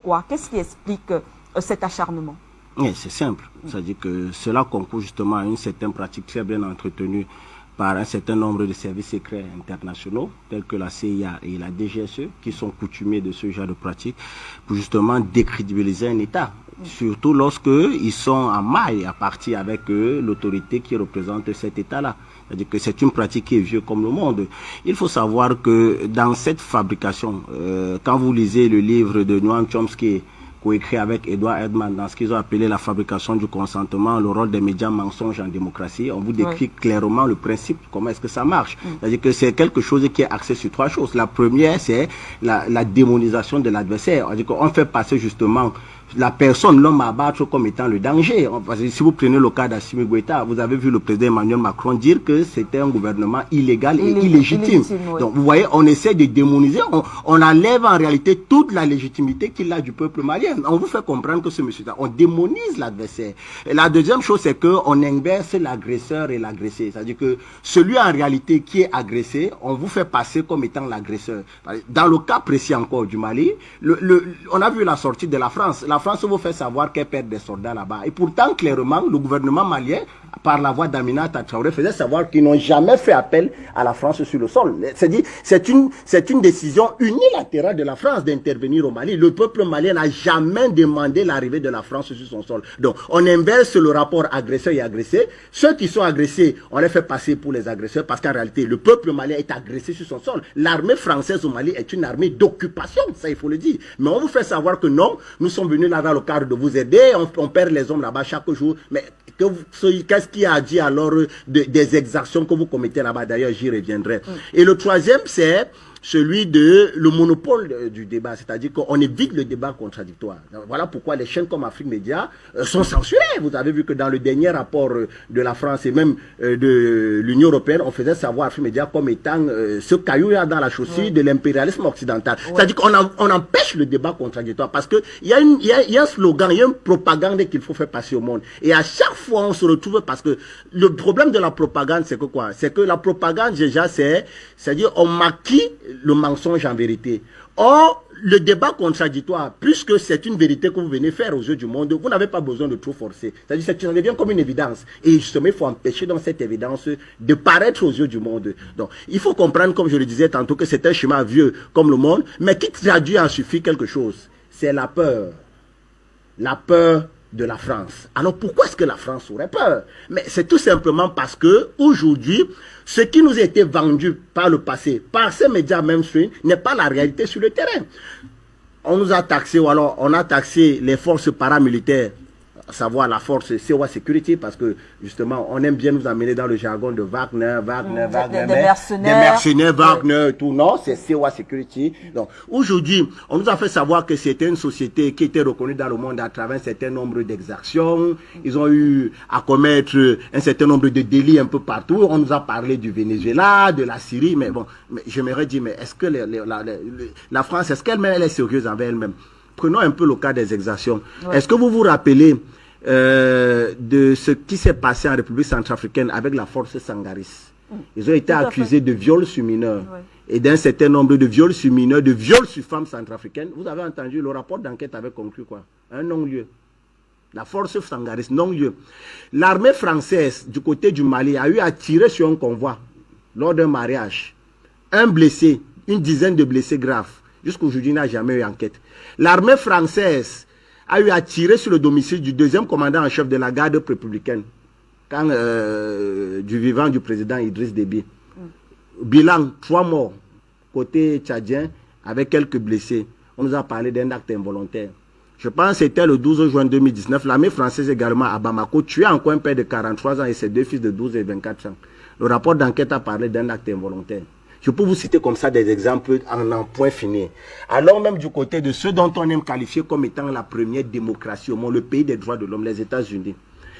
Pourquoi? Qu'est-ce qui explique cet acharnement? Oui, c'est simple. C'est-à-dire que cela concourt justement à une certaine pratique très bien entretenue par un certain nombre de services secrets internationaux, tels que la CIA et la DGSE, qui sont coutumiers de ce genre de pratique, pour justement décrédibiliser un État, surtout lorsque ils sont en maille à partir avec l'autorité qui représente cet État-là. C'est-à-dire que c'est une pratique qui est vieux comme le monde. Il faut savoir que dans cette fabrication, quand vous lisez le livre de Noam Chomsky, coécrit avec Edward Edman dans ce qu'ils ont appelé la fabrication du consentement, le rôle des médias mensonges en démocratie, on vous décrit clairement le principe, comment est-ce que ça marche. C'est-à-dire que c'est quelque chose qui est axé sur trois choses. La première, c'est la démonisation de l'adversaire. C'est-à-dire qu'on fait passer justement la personne, l'homme à abattre comme étant le danger. Parce que si vous prenez le cas d'Assimi Goïta, vous avez vu le président Emmanuel Macron dire que c'était un gouvernement illégal et illégitime. Donc vous voyez, on essaie de démoniser, on enlève en réalité toute la légitimité qu'il a du peuple malien. On vous fait comprendre que ce monsieur-là, on démonise l'adversaire. Et la deuxième chose, c'est qu'on inverse l'agresseur et l'agressé. C'est-à-dire que celui en réalité qui est agressé, on vous fait passer comme étant l'agresseur. Dans le cas précis encore du Mali, on a vu la sortie de la France. La France vous fait savoir qu'elle perd des soldats là-bas. Et pourtant, clairement, le gouvernement malien, par la voix d'Aminata Traoré, faisait savoir qu'ils n'ont jamais fait appel à la France sur le sol. C'est-à-dire, c'est une décision unilatérale de la France d'intervenir au Mali. Le peuple malien n'a jamais demandé l'arrivée de la France sur son sol. Donc, on inverse le rapport agresseur et agressé. Ceux qui sont agressés, on les fait passer pour les agresseurs parce qu'en réalité, le peuple malien est agressé sur son sol. L'armée française au Mali est une armée d'occupation, ça il faut le dire. Mais on vous fait savoir que non, nous sommes venus là dans le cadre de vous aider, on perd les hommes là-bas chaque jour. Mais qu'est-ce qui a dit alors des exactions que vous commettez là-bas? D'ailleurs, j'y reviendrai. Et le troisième, c'est celui de le monopole du débat, c'est-à-dire qu'on évite le débat contradictoire. Voilà pourquoi les chaînes comme Afrique Média sont censurées. Vous avez vu que dans le dernier rapport de la France et même de l'Union européenne, on faisait savoir Afrique Média comme étant ce caillou dans la chaussure de l'impérialisme occidental. C'est-à-dire qu'on empêche le débat contradictoire parce qu'il y a un slogan, il y a une propagande qu'il faut faire passer au monde. Et à chaque fois, on se retrouve parce que le problème de la propagande, c'est que quoi? C'est que la propagande, déjà, c'est-à-dire on maquille le mensonge en vérité. Or, le débat contradictoire, puisque c'est une vérité que vous venez faire aux yeux du monde, vous n'avez pas besoin de trop forcer. C'est-à-dire que ça devient comme une évidence. Et justement, il faut empêcher dans cette évidence de paraître aux yeux du monde. Donc, il faut comprendre, comme je le disais tantôt, que c'est un schéma vieux comme le monde, mais qui traduit en suffit quelque chose. C'est la peur. La peur de la France. Alors pourquoi est-ce que la France aurait peur? Mais c'est tout simplement parce que aujourd'hui, ce qui nous a été vendu par le passé, par ces médias mainstream, n'est pas la réalité sur le terrain. On nous a taxé, ou alors on a taxé les forces paramilitaires, à savoir la force COA Security, parce que justement, on aime bien nous amener dans le jargon de Wagner, des mercenaires, Wagner, tout. Non, c'est COA Security. Donc, aujourd'hui, on nous a fait savoir que c'était une société qui était reconnue dans le monde à travers un certain nombre d'exactions. Ils ont eu à commettre un certain nombre de délits un peu partout. On nous a parlé du Venezuela, de la Syrie, mais bon, j'aimerais dire, mais est-ce que la France, est-ce qu'elle-même est sérieuse envers elle-même? Prenons un peu le cas des exactions. Est-ce que vous vous rappelez de ce qui s'est passé en République centrafricaine avec la force Sangaris? Ils ont été accusés de viols sur mineurs et d'un certain nombre de viols sur mineurs, de viols sur femmes centrafricaines. Vous avez entendu, le rapport d'enquête avait conclu quoi? Un non-lieu. La force Sangaris, non-lieu. L'armée française du côté du Mali a eu à tirer sur un convoi lors d'un mariage. Un blessé, une dizaine de blessés graves. Jusqu'aujourd'hui, il n'a jamais eu enquête. L'armée française a eu à tirer sur le domicile du deuxième commandant en chef de la garde républicaine, quand, du vivant du président Idriss Déby. Bilan, 3 morts, côté tchadien, avec quelques blessés. On nous a parlé d'un acte involontaire. Je pense que c'était le 12 juin 2019. L'armée française également à Bamako tuait encore un père de 43 ans et ses 2 fils de 12 et 24 ans. Le rapport d'enquête a parlé d'un acte involontaire. Je peux vous citer comme ça des exemples en point fini. Alors même du côté de ceux dont on aime qualifier comme étant la première démocratie au monde, le pays des droits de l'homme, les États-Unis.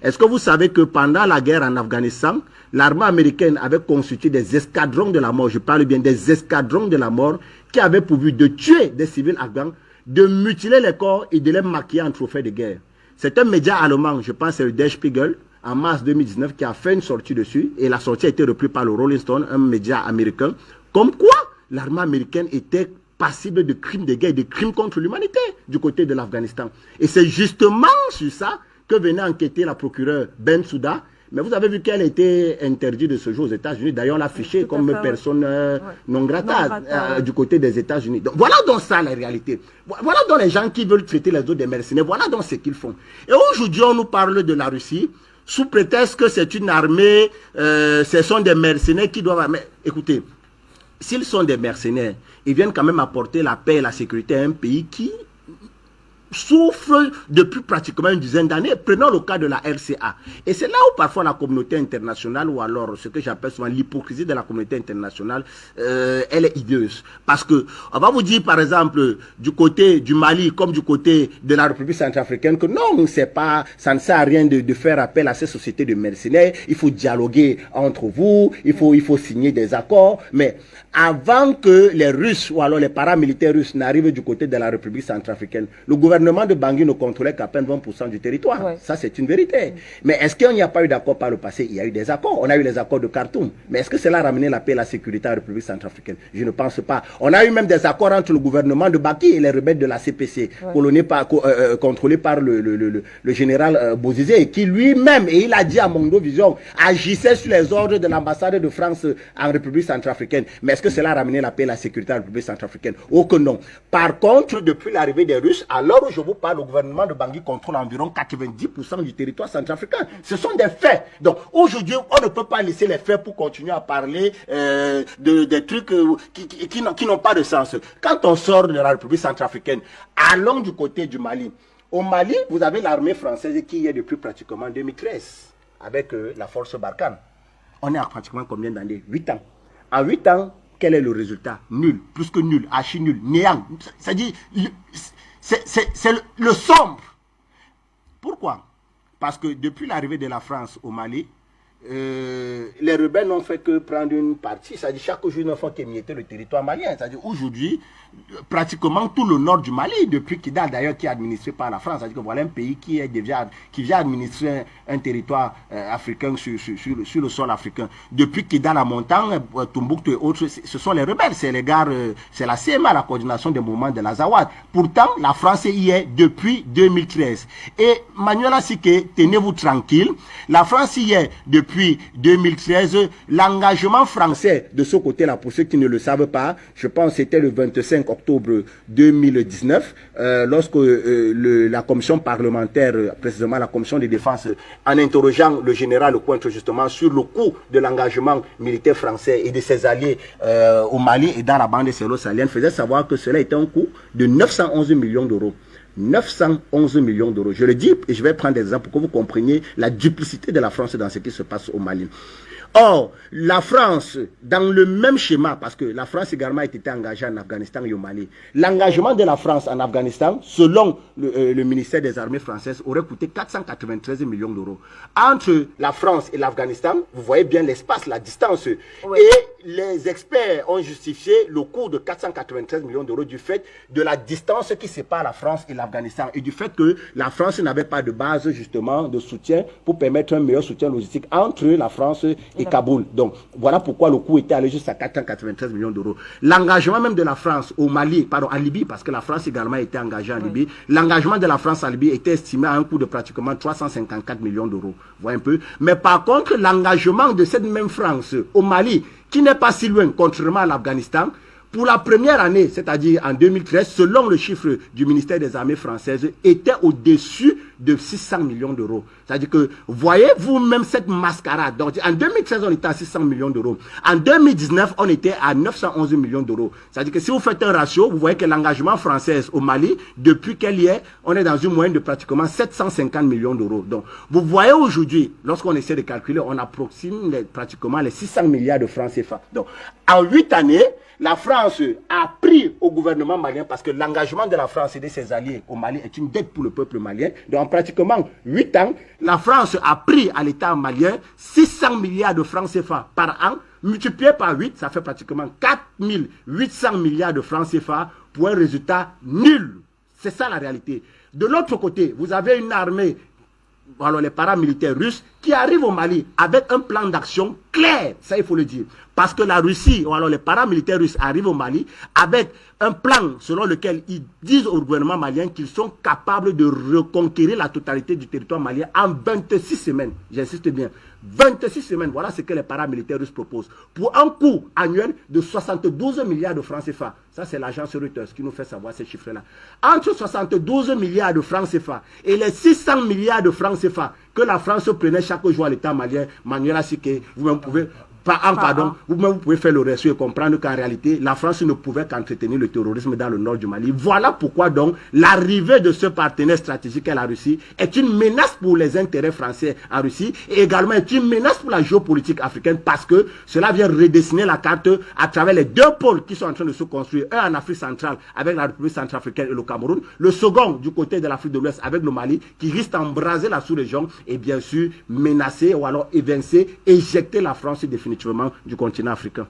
Est-ce que vous savez que pendant la guerre en Afghanistan, l'armée américaine avait constitué des escadrons de la mort, je parle bien des escadrons de la mort, qui avaient pour but de tuer des civils afghans, de mutiler les corps et de les maquiller en trophées de guerre. C'est un média allemand, je pense c'est le Der Spiegel, en mars 2019, qui a fait une sortie dessus, et la sortie a été reprise par le Rolling Stone, un média américain, comme quoi l'armée américaine était passibles de crimes de guerre, de crimes contre l'humanité du côté de l'Afghanistan. Et c'est justement sur ça que venait enquêter la procureure Ben Souda. Mais vous avez vu qu'elle était interdite de ce jour aux États-Unis. D'ailleurs, on l'a affichée comme personne non grata du côté des États-Unis. Voilà donc ça la réalité. Voilà donc les gens qui veulent traiter les autres des mercenaires. Voilà donc ce qu'ils font. Et aujourd'hui, on nous parle de la Russie sous prétexte que c'est une armée, ce sont des mercenaires qui doivent... Mais écoutez, s'ils sont des mercenaires, ils viennent quand même apporter la paix et la sécurité à un pays qui souffre depuis pratiquement une dizaine d'années. Prenons le cas de la RCA. Et c'est là où parfois la communauté internationale, ou alors ce que j'appelle souvent l'hypocrisie de la communauté internationale, elle est hideuse. Parce que, on va vous dire par exemple, du côté du Mali, comme du côté de la République centrafricaine, que non, c'est pas, ça ne sert à rien de faire appel à ces sociétés de mercenaires, il faut dialoguer entre vous, il faut signer des accords, mais avant que les Russes, ou alors les paramilitaires russes n'arrivent du côté de la République centrafricaine, le gouvernement de Bangui ne contrôlait qu'à peine 20% du territoire. Ouais. Ça, c'est une vérité. Mais est-ce qu'il n'y a pas eu d'accord par le passé? Il y a eu des accords. On a eu les accords de Khartoum. Mais est-ce que cela a ramené la paix et la sécurité à la République centrafricaine? Je ne pense pas. On a eu même des accords entre le gouvernement de Baki et les rebelles de la CPC, contrôlés par le général Bozizé, qui lui-même, et il a dit à Mondovision, agissait sur les ordres de l'ambassade de France en République centrafricaine. Mais est-ce que cela a ramené la paix et la sécurité à la République centrafricaine? Oh que non. Par contre, depuis l'arrivée des Russes, alors je vous parle, le gouvernement de Bangui contrôle environ 90% du territoire centrafricain. Ce sont des faits. Donc aujourd'hui, on ne peut pas laisser les faits pour continuer à parler des trucs qui n'ont pas de sens. Quand on sort de la République centrafricaine, allons du côté du Mali. Au Mali, vous avez l'armée française qui y est depuis pratiquement 2013 avec la force Barkhane. On est à pratiquement combien d'années? 8 ans. En 8 ans, quel est le résultat? Nul, plus que nul, archi nul, néant. C'est-à-dire... C'est le sombre. Pourquoi? Parce que depuis l'arrivée de la France au Mali, les rebelles n'ont fait que prendre une partie. C'est-à-dire chaque jour, ils ne font qu'émietter le territoire malien. C'est-à-dire aujourd'hui, pratiquement tout le nord du Mali, depuis Kidal d'ailleurs, qui est administré par la France. C'est-à-dire que voilà un pays qui vient administrer un territoire africain sur le sol africain. Depuis Kidal à Montagne, Tombouctou et autres, ce sont les rebelles. C'est les gars, c'est la CMA, la coordination des mouvements de l'Azawad. Pourtant, la France y est depuis 2013. Et Manuel Asike, tenez-vous tranquille, la France y est depuis 2013. L'engagement français de ce côté-là, pour ceux qui ne le savent pas, je pense que c'était le 25 octobre 2019, lorsque la commission parlementaire, précisément la commission de défense, en interrogeant le général Lecointre justement sur le coût de l'engagement militaire français et de ses alliés au Mali et dans la bande sahélo-sahélienne, faisait savoir que cela était un coût de 911 millions d'euros. 911 millions d'euros. Je le dis et je vais prendre des exemples pour que vous compreniez la duplicité de la France dans ce qui se passe au Mali. Or, la France, dans le même schéma, parce que la France également a été engagée en Afghanistan et au Mali, l'engagement de la France en Afghanistan, selon le ministère des Armées françaises, aurait coûté 493 millions d'euros. Entre la France et l'Afghanistan, vous voyez bien l'espace, la distance. Oui. Et les experts ont justifié le coût de 493 millions d'euros du fait de la distance qui sépare la France et l'Afghanistan et du fait que la France n'avait pas de base justement de soutien pour permettre un meilleur soutien logistique entre la France et Kaboul. Donc, voilà pourquoi le coût était allé jusqu'à 493 millions d'euros. L'engagement même de la France au Mali, pardon, en Libye, parce que la France également était engagée en Libye, l'engagement de la France en Libye était estimé à un coût de pratiquement 354 millions d'euros. Vous voyez un peu. Mais par contre, l'engagement de cette même France au Mali, qui n'est pas si loin, contrairement à l'Afghanistan, pour la première année, c'est-à-dire en 2013, selon le chiffre du ministère des Armées françaises, était au-dessus de 600 millions d'euros. C'est-à-dire que, voyez vous-même cette mascarade. Donc, en 2013, on était à 600 millions d'euros. En 2019, on était à 911 millions d'euros. C'est-à-dire que si vous faites un ratio, vous voyez que l'engagement français au Mali, depuis qu'elle y est, on est dans une moyenne de pratiquement 750 millions d'euros. Donc, vous voyez aujourd'hui, lorsqu'on essaie de calculer, on approxime pratiquement les 600 milliards de francs CFA. Donc, en 8 années, la France a pris au gouvernement malien, parce que l'engagement de la France et de ses alliés au Mali est une dette pour le peuple malien. Donc, en pratiquement 8 ans, la France a pris à l'État malien 600 milliards de francs CFA par an, multiplié par 8, ça fait pratiquement 4800 milliards de francs CFA pour un résultat nul. C'est ça la réalité. De l'autre côté, vous avez une armée, alors les paramilitaires russes, qui arrive au Mali avec un plan d'action clair, ça il faut le dire. Parce que la Russie, ou alors les paramilitaires russes arrivent au Mali avec un plan selon lequel ils disent au gouvernement malien qu'ils sont capables de reconquérir la totalité du territoire malien en 26 semaines. J'insiste bien. 26 semaines, voilà ce que les paramilitaires russes proposent. Pour un coût annuel de 72 milliards de francs CFA. Ça, c'est l'agence Reuters qui nous fait savoir ces chiffres-là. Entre 72 milliards de francs CFA et les 600 milliards de francs CFA que la France prenait chaque jour à l'État malien, Manuela Siké, vous-même pouvez... vous pouvez faire le reçu et comprendre qu'en réalité, la France ne pouvait qu'entretenir le terrorisme dans le nord du Mali. Voilà pourquoi donc l'arrivée de ce partenaire stratégique à la Russie est une menace pour les intérêts français en Russie et également est une menace pour la géopolitique africaine parce que cela vient redessiner la carte à travers les deux pôles qui sont en train de se construire. Un en Afrique centrale avec la République centrafricaine et le Cameroun. Le second du côté de l'Afrique de l'Ouest avec le Mali qui risque d'embraser la sous-région et bien sûr menacer ou alors évincer, éjecter la France définitivement du continent africain.